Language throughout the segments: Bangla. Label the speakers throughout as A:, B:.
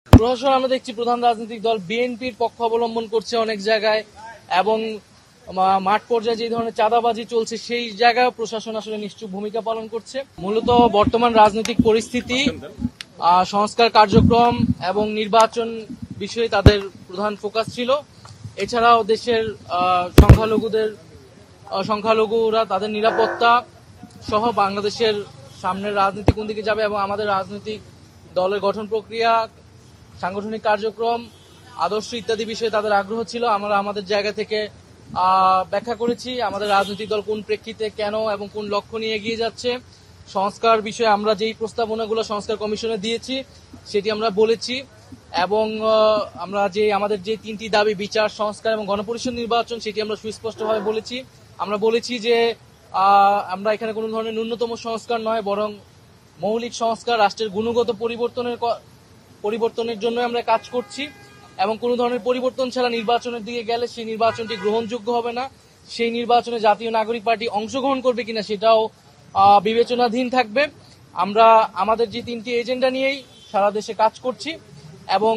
A: প্রশাসন আমরা দেখছি প্রধান রাজনৈতিক দল বিএনপির পক্ষ অবলম্বন করছে অনেক জায়গায়, এবং মাঠ পর্যায়ে যে ধরনের চাঁদাবাজি চলছে সেই জায়গায় প্রশাসন আসলে নিশ্চুপ ভূমিকা পালন করছে। মূলত বর্তমান রাজনৈতিক পরিস্থিতি, সংস্কার কার্যক্রম এবং নির্বাচন বিষয়ে তাদের প্রধান ফোকাস ছিল। এছাড়াও দেশের সংখ্যালঘুরা তাদের নিরাপত্তা সহ বাংলাদেশের সামনের রাজনীতি কোন দিকে যাবে এবং আমাদের রাজনৈতিক দলের গঠন প্রক্রিয়া, সাংগঠনিক কার্যক্রম, আদর্শ ইত্যাদি বিষয়ে তাদের আগ্রহ ছিল। আমরা আমাদের জায়গা থেকে ব্যাখ্যা করেছি আমাদের রাজনৈতিক দল কোন প্রেক্ষিতে, কেন এবং কোন লক্ষ্য নিয়ে এগিয়ে যাচ্ছে। সংস্কার বিষয়ে আমরা যেই প্রস্তাবনাগুলো সংস্কার কমিশনে দিয়েছি সেটি আমরা বলেছি, এবং আমরা আমাদের যে তিনটি দাবি, বিচার, সংস্কার এবং গণপরিষদ নির্বাচন, সেটি আমরা সুস্পষ্টভাবে বলেছি। আমরা বলেছি যে আমরা এখানে কোনো ধরনের ন্যূনতম সংস্কার নয়, বরং মৌলিক সংস্কার, রাষ্ট্রের গুণগত পরিবর্তনের জন্য আমরা কাজ করছি, এবং কোনো ধরনের পরিবর্তন ছাড়া নির্বাচনের দিকে গেলে সেই নির্বাচনটি গ্রহণযোগ্য হবে না। সেই নির্বাচনে জাতীয় নাগরিক পার্টি অংশগ্রহণ করবে কিনা সেটাও বিবেচনাধীন থাকবে। আমরা আমাদের যে তিনটি এজেন্ডা নিয়েই সারা দেশে কাজ করছি, এবং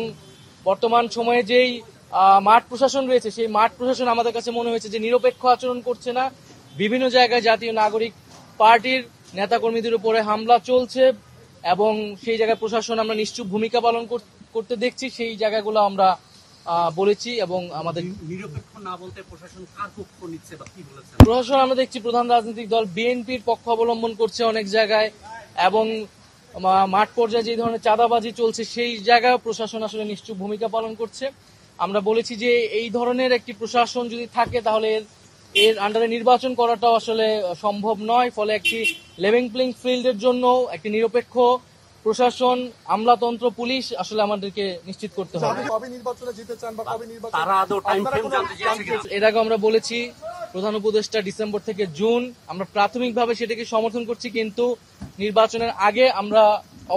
A: বর্তমান সময়ে যেই মাঠ প্রশাসন রয়েছে সেই মাঠ প্রশাসন আমাদের কাছে মনে হয়েছে যে নিরপেক্ষ আচরণ করছে না। বিভিন্ন জায়গায় জাতীয় নাগরিক পার্টির নেতাকর্মীদের উপরে হামলা চলছে, এবং সেই জায়গায় প্রশাসন আমরা নিশ্চুপ ভূমিকা পালন করতে দেখছি। সেই জায়গাগুলো আমরা বলেছি, এবং আমাদের
B: নিরপেক্ষ না বলতে প্রশাসন কার পক্ষ নিচ্ছে বা কি বলেছে?
A: প্রশাসন আমরা দেখছি প্রধান রাজনৈতিক দল বিএনপির পক্ষ অবলম্বন করছে অনেক জায়গায়, এবং মাঠ পর্যায়ে যে ধরনের চাঁদাবাজি চলছে সেই জায়গায় প্রশাসন আসলে নিশ্চুপ ভূমিকা পালন করছে। আমরা বলেছি যে এই ধরনের একটি প্রশাসন যদি থাকে তাহলে এর আন্ডারে নির্বাচন করাটাও আসলে সম্ভব নয়। ফলে একটি লেভেল প্লেইং ফিল্ডের জন্য একটি নিরপেক্ষ প্রশাসন, আমলাতন্ত্র, পুলিশ আসলে আমাদেরকে নিশ্চিত করতে হবে। এর আগে আমরা বলেছি প্রধান উপদেষ্টা ডিসেম্বর থেকে জুন, আমরা প্রাথমিকভাবে সেটাকে সমর্থন করছি, কিন্তু নির্বাচনের আগে আমরা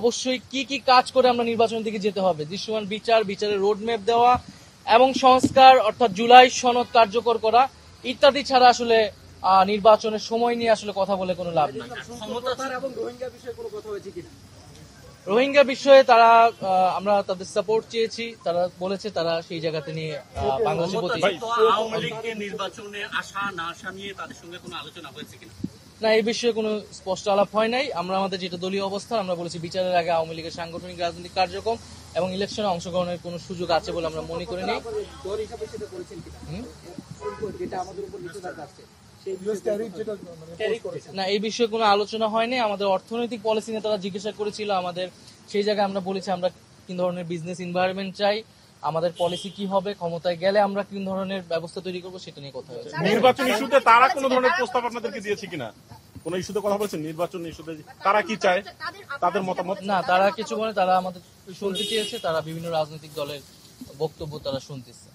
A: অবশ্যই কি কি কাজ করে আমরা নির্বাচনের দিকে যেতে হবে, দৃশ্যমান বিচারের রোডম্যাপ দেওয়া এবং সংস্কার অর্থাৎ জুলাই সনদ কার্যকর করা ইত্যাদি ছাড়া আসলে নির্বাচনের সময় নিয়ে আসলে কথা বলে কোনো লাভ নেই। রোহিঙ্গা বিষয়ে তারা আমরা তাদের সাপোর্ট চেয়েছি, তারা বলেছে তারা সেই জায়গাতে নিয়ে বাংলাদেশের প্রতি
B: নির্বাচনে আসা না আসা নিয়ে তাদের সঙ্গে কোনো আলোচনা হয়েছে কিনা?
A: না, এই বিষয়ে কোনো স্পষ্ট আলাপ হয় নাই। আমরা আমাদের যেটা দলীয় অবস্থান আমরা বলেছি বিচারের আগে আওয়ামী লীগের সাংগঠনিক রাজনৈতিক কার্যক্রম এবং ইলেকশনে অংশগ্রহণের কোনো সুযোগ আছে বলে আমরা মনে করি নাই। না, এই বিষয়ে কোনো আলোচনা হয়নি। আমাদের অর্থনৈতিক পলিসি নিয়ে তারা জিজ্ঞাসা করেছিল আমাদের, সেই জায়গায় আমরা বলেছি আমরা কি ধরনের বিজনেস এনভায়রনমেন্ট চাই, আমাদের পলিসি কি হবে, ক্ষমতায় গেলে আমরা কি ধরনের ব্যবস্থা তৈরি করবো সেটা নিয়ে কথা হয়েছে।
C: নির্বাচন ইস্যুতে তারা কোনো ধরনের প্রস্তাব আপনাদেরকে দিয়েছে কিনা? কোন ইস্যুতে কথা বলছেন? নির্বাচন ইস্যুতে তারা কি চায়, তাদের মতামত?
A: না, তারা কিছু বলে, তারা আমাদের শুনতে চেয়েছে, তারা বিভিন্ন রাজনৈতিক দলের বক্তব্য তারা শুনতেছে।